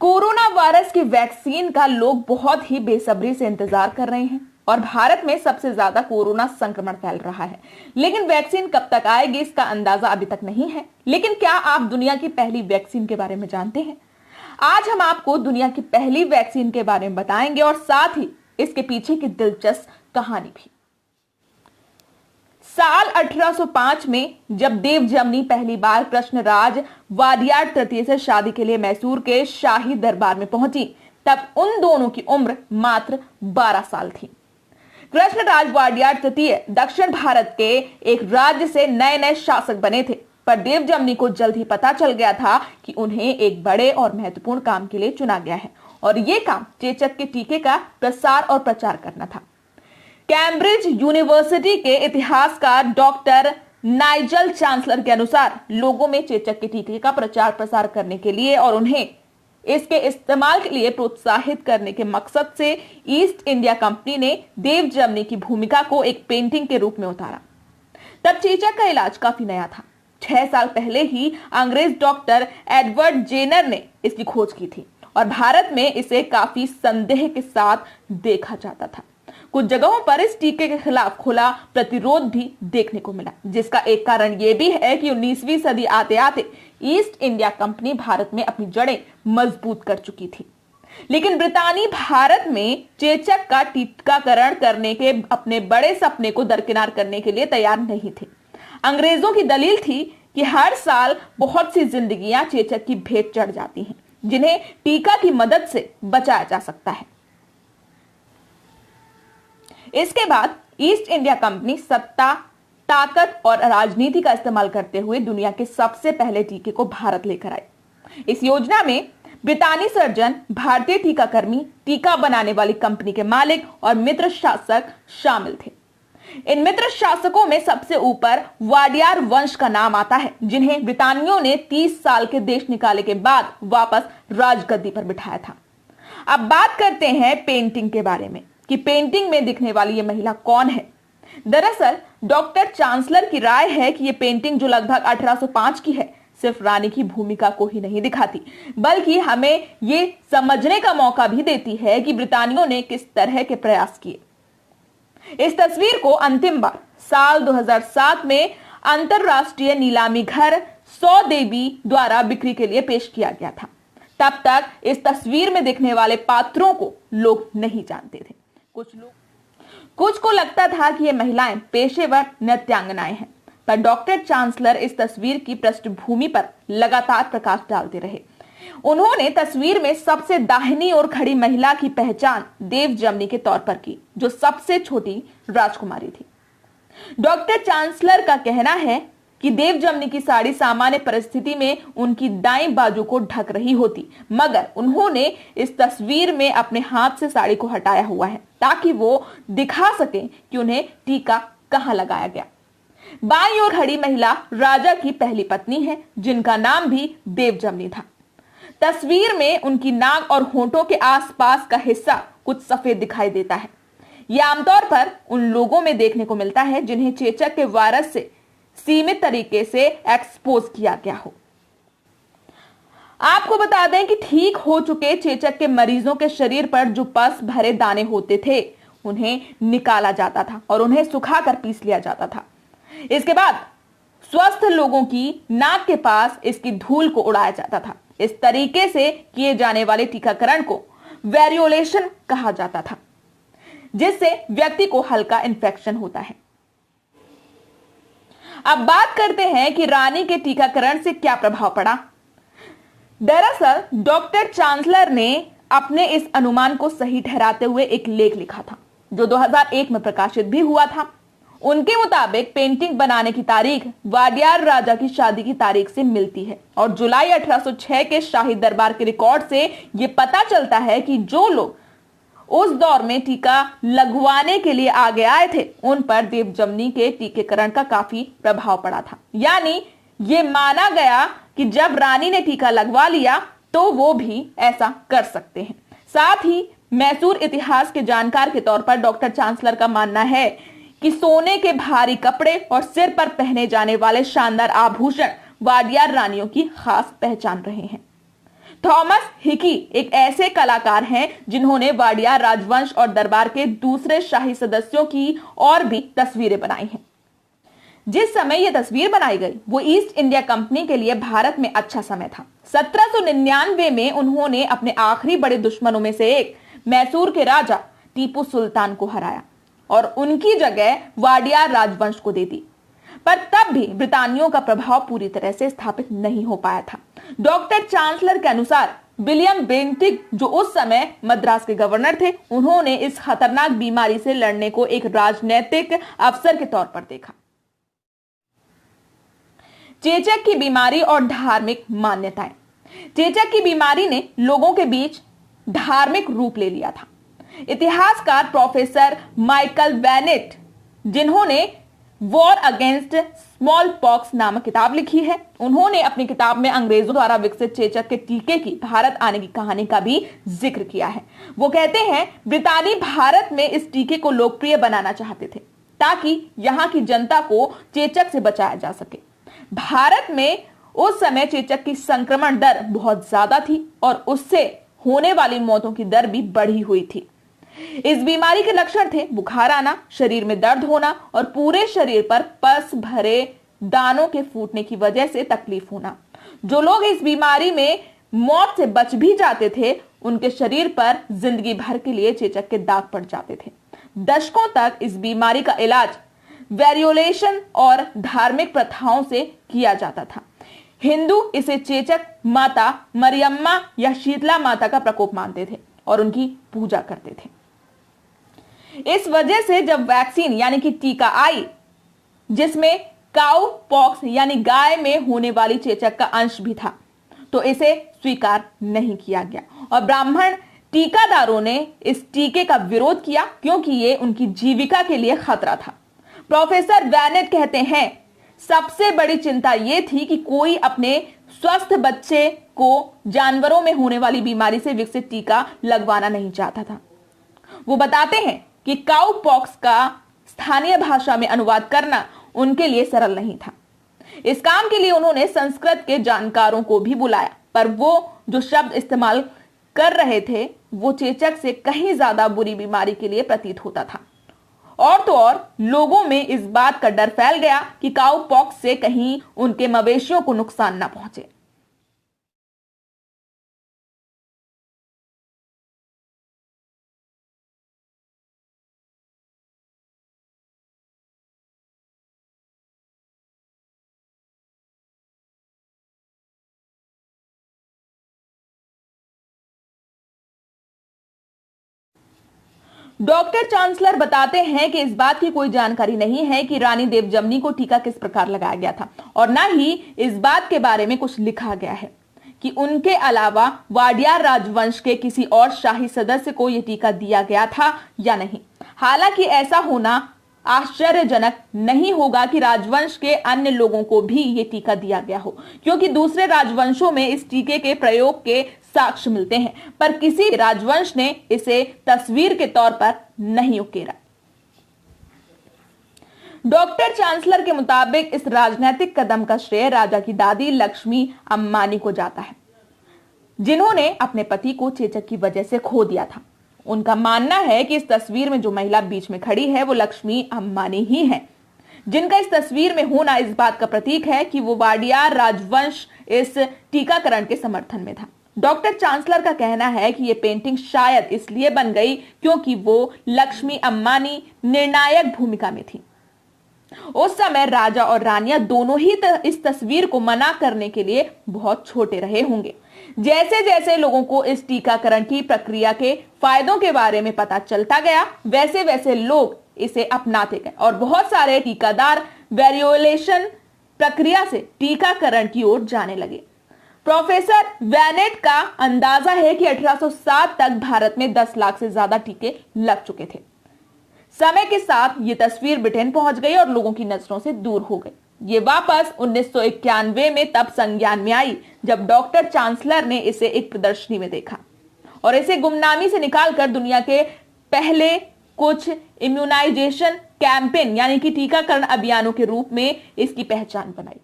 Corona virus की vaccine का लोग बहुत ही बेसब्री से इंतजार कर रहे हैं और भारत में सबसे ज्यादा कोरोना संक्रमण फैल रहा है। लेकिन वैक्सीन कब तक आएगी इसका अंदाजा अभी तक नहीं है। लेकिन क्या आप दुनिया की पहली वैक्सीन के बारे में जानते हैं? आज हम आपको दुनिया की पहली वैक्सीन के बारे में बताएंगे और साथ ही इसके पीछे की दिलचस्प कहानी भी। साल 1805 में जब देव जमनी पहली बार कृष्णराज वाडियार तृतीय से शादी के लिए मैसूर के शाही दरबार में पहुंची, तब उन दोनों की उम्र मात्र 12 साल थी। कृष्णराज वाडियार तृतीय दक्षिण भारत के एक राज्य से नए नए शासक बने थे, पर देव जमनी को जल्द ही पता चल गया था कि उन्हें एक बड़े और महत्वपूर्ण काम के लिए चुना गया है और यह काम चेचक के टीके का प्रसार और प्रचार करना था। कैम्ब्रिज यूनिवर्सिटी के इतिहासकार डॉक्टर नाइजल चांसलर के अनुसार लोगों में चेचक के टीके का प्रचार प्रसार करने के लिए और उन्हें इसके इस्तेमाल के लिए प्रोत्साहित करने के मकसद से ईस्ट इंडिया कंपनी ने देव जमनी की भूमिका को एक पेंटिंग के रूप में उतारा। तब चेचक का इलाज काफी नया था। 6 साल पहले ही अंग्रेज डॉक्टर एडवर्ड जेनर ने इसकी खोज की थी और भारत में इसे काफी संदेह के साथ देखा जाता था। कुछ जगहों पर इस टीके के खिलाफ खुला प्रतिरोध भी देखने को मिला, जिसका एक कारण यह भी है कि 19वीं सदी आते आते ईस्ट इंडिया कंपनी भारत में अपनी जड़ें मजबूत कर चुकी थी। लेकिन ब्रितानी भारत में चेचक का टीकाकरण करने के अपने बड़े सपने को दरकिनार करने के लिए तैयार नहीं थे। अंग्रेजों की दलील थी कि हर साल बहुत सी जिंदगियां चेचक की भेंट चढ़ जाती हैं, जिन्हें टीका की मदद से बचाया जा सकता है। इसके बाद ईस्ट इंडिया कंपनी सत्ता, ताकत और राजनीति का इस्तेमाल करते हुए दुनिया के सबसे पहले टीके को भारत लेकर आई। इस योजना में ब्रितानी सर्जन, भारतीय टीकाकर्मी, टीका बनाने वाली कंपनी के मालिक और मित्र शासक शामिल थे। इन मित्र शासकों में सबसे ऊपर वाडियार वंश का नाम आता है, जिन्हें ब्रितानियों ने 30 साल के देश निकाले के बाद वापस राजगद्दी पर बिठाया था। अब बात करते हैं पेंटिंग के बारे में कि पेंटिंग में दिखने वाली ये महिला कौन है। दरअसल डॉक्टर चांसलर की राय है कि ये पेंटिंग जो लगभग 1805 की है, सिर्फ रानी की भूमिका को ही नहीं दिखाती, बल्कि हमें ये समझने का मौका भी देती है कि ब्रितानियों ने किस तरह के प्रयास किए। इस तस्वीर को अंतिम बार साल 2007 में अंतरराष्ट्रीय नीलामी घर सौदेवी द्वारा बिक्री के लिए पेश किया गया था। तब तक इस तस्वीर में दिखने वाले पात्रों को लोग नहीं जानते थे। कुछ को लगता था कि ये महिलाएं पेशेवर नृत्यांगनाएं हैं, पर डॉक्टर चांसलर इस तस्वीर की पृष्ठभूमि पर लगातार प्रकाश डालते रहे। उन्होंने तस्वीर में सबसे दाहिनी ओर खड़ी महिला की पहचान देव जमनी के तौर पर की, जो सबसे छोटी राजकुमारी थी। डॉक्टर चांसलर का कहना है कि देव जमनी की साड़ी सामान्य परिस्थिति में उनकी दाईं बाजू को ढक रही होती, मगर उन्होंने इस तस्वीर में अपने हाथ से साड़ी को हटाया हुआ है ताकि वो दिखा सकें कि उन्हें टीका कहां लगाया गया। बाईं ओर खड़ी महिला राजा की पहली पत्नी है, जिनका नाम भी देव जमनी था। तस्वीर में उनकी नाक और होंठों के आसपास का हिस्सा कुछ सफेद दिखाई देता है। यह आमतौर पर उन लोगों में देखने को मिलता है जिन्हें चेचक के वायरस से सीमित तरीके से एक्सपोज किया गया हो। आपको बता दें कि ठीक हो चुके चेचक के मरीजों के शरीर पर जो पस भरे दाने होते थे, उन्हें निकाला जाता था और उन्हें सुखाकर पीस लिया जाता था। इसके बाद स्वस्थ लोगों की नाक के पास इसकी धूल को उड़ाया जाता था। इस तरीके से किए जाने वाले टीकाकरण को वेरियोलेशन कहा जाता था, जिससे व्यक्ति को हल्का इंफेक्शन होता है। अब बात करते हैं कि रानी के टीकाकरण से क्या प्रभाव पड़ा। दरअसल डॉक्टर चांसलर ने अपने इस अनुमान को सही ठहराते हुए एक लेख लिखा था, जो 2001 में प्रकाशित भी हुआ था। उनके मुताबिक पेंटिंग बनाने की तारीख वाडियार राजा की शादी की तारीख से मिलती है और जुलाई 1806 के शाही दरबार के रिकॉर्ड से यह पता चलता है कि जो लोग उस दौर में टीका लगवाने के लिए आगे आए थे, उन पर देव जमनी के टीकाकरण का काफी प्रभाव पड़ा था। यानी ये माना गया कि जब रानी ने टीका लगवा लिया तो वो भी ऐसा कर सकते हैं। साथ ही मैसूर इतिहास के जानकार के तौर पर डॉक्टर चांसलर का मानना है कि सोने के भारी कपड़े और सिर पर पहने जाने वाले शानदार आभूषण वाडियार रानियों की खास पहचान रहे हैं। थॉमस हिकी एक ऐसे कलाकार हैं जिन्होंने वाडियार राजवंश और दरबार के दूसरे शाही सदस्यों की और भी तस्वीरें बनाई हैं। जिस समय यह तस्वीर बनाई गई वो ईस्ट इंडिया कंपनी के लिए भारत में अच्छा समय था। 1799 में उन्होंने अपने आखिरी बड़े दुश्मनों में से एक मैसूर के राजा टीपू सुल्तान को हराया और उनकी जगह वाडियार राजवंश को दे दी। पर तब भी ब्रितानियों का प्रभाव पूरी तरह से स्थापित नहीं हो पाया था। डॉक्टर चांसलर के अनुसार विलियम बेंटिक, जो उस समय मद्रास के गवर्नर थे, उन्होंने इस खतरनाक बीमारी से लड़ने को एक राजनीतिक अवसर के तौर पर देखा। चेचक की बीमारी और धार्मिक मान्यताएं। चेचक की बीमारी ने लोगों के बीच धार्मिक रूप ले लिया था। इतिहासकार प्रोफेसर माइकल वेनेट, जिन्होंने वॉर अगेंस्ट स्मॉल पॉक्स नामक किताब लिखी है, उन्होंने अपनी किताब में अंग्रेजों द्वारा विकसित चेचक के टीके की भारत आने की कहानी का भी जिक्र किया है। वो कहते हैं, ब्रितानी भारत में इस टीके को लोकप्रिय बनाना चाहते थे ताकि यहां की जनता को चेचक से बचाया जा सके। भारत में उस समय चेचक की संक्रमण दर बहुत ज्यादा थी और उससे होने वाली मौतों की दर भी बढ़ी हुई थी। इस बीमारी के लक्षण थे बुखार आना, शरीर में दर्द होना और पूरे शरीर पर पस भरे दानों के फूटने की वजह से तकलीफ होना। जो लोग इस बीमारी में मौत से बच भी जाते थे, उनके शरीर पर जिंदगी भर के लिए चेचक के दाग पड़ जाते थे। दशकों तक इस बीमारी का इलाज वेरियोलेशन और धार्मिक प्रथाओं से किया जाता था। हिंदू इसे चेचक माता मरियम्मा या शीतला माता का प्रकोप मानते थे और उनकी पूजा करते थे। इस वजह से जब वैक्सीन यानी कि टीका आई, जिसमें काउ पॉक्स यानी गाय में होने वाली चेचक का अंश भी था, तो इसे स्वीकार नहीं किया गया और ब्राह्मण टीकादारों ने इस टीके का विरोध किया क्योंकि ये उनकी जीविका के लिए खतरा था। प्रोफेसर वेनेट कहते हैं, सबसे बड़ी चिंता यह थी कि कोई अपने स्वस्थ बच्चे को जानवरों में होने वाली बीमारी से विकसित टीका लगवाना नहीं चाहता था। वो बताते हैं कि काउ पॉक्स का स्थानीय भाषा में अनुवाद करना उनके लिए सरल नहीं था। इस काम के लिए उन्होंने संस्कृत के जानकारों को भी बुलाया, पर वो जो शब्द इस्तेमाल कर रहे थे वो चेचक से कहीं ज्यादा बुरी बीमारी के लिए प्रतीत होता था। और तो और लोगों में इस बात का डर फैल गया कि काउ पॉक्स से कहीं उनके मवेशियों को नुकसान ना पहुंचे। डॉक्टर चांसलर बताते हैं कि इस बात की कोई जानकारी नहीं है कि रानी देवजमनी को टीका किस प्रकार लगाया गया था और न ही इस बात के बारे में कुछ लिखा गया है कि उनके अलावा वाडियार राजवंश के किसी और शाही सदस्य को यह टीका दिया गया था या नहीं। हालांकि ऐसा होना आश्चर्यजनक नहीं होगा कि राजवंश के अन्य लोगों को भी ये टीका दिया गया हो, क्योंकि दूसरे राजवंशों में इस टीके के प्रयोग के साक्ष्य मिलते हैं, पर किसी राजवंश ने इसे तस्वीर के तौर पर नहीं उकेरा। डॉक्टर चांसलर के मुताबिक इस राजनीतिक कदम का श्रेय राजा की दादी लक्ष्मी अम्मानी को जाता है, जिन्होंने अपने पति को चेचक की वजह से खो दिया था। उनका मानना है कि इस तस्वीर में जो महिला बीच में खड़ी है वो लक्ष्मी अम्मानी ही है, जिनका इस तस्वीर में होना इस बात का प्रतीक है कि वो वाडियार राजवंश इस टीकाकरण के समर्थन में था। डॉक्टर चांसलर का कहना है कि ये पेंटिंग शायद इसलिए बन गई क्योंकि वो लक्ष्मी अम्मानी निर्णायक भूमिका में थी। उस समय राजा और रानियां दोनों ही इस तस्वीर को मना करने के लिए बहुत छोटे रहे होंगे। जैसे जैसे लोगों को इस टीकाकरण की प्रक्रिया के फायदों के बारे में पता चलता गया, वैसे वैसे लोग इसे अपनाते गए और बहुत सारे टीकादार वेरियोलेशन प्रक्रिया से टीकाकरण की ओर जाने लगे। प्रोफेसर वेनेट का अंदाजा है कि 1807 तक भारत में 10 लाख से ज्यादा टीके लग चुके थे। समय के साथ ये तस्वीर ब्रिटेन पहुंच गई और लोगों की नजरों से दूर हो गई। ये वापस 1991 में तब संज्ञान में आई जब डॉक्टर चांसलर ने इसे एक प्रदर्शनी में देखा और इसे गुमनामी से निकालकर दुनिया के पहले कुछ इम्यूनाइजेशन कैंपेन यानी कि टीकाकरण अभियानों के रूप में इसकी पहचान बनाई।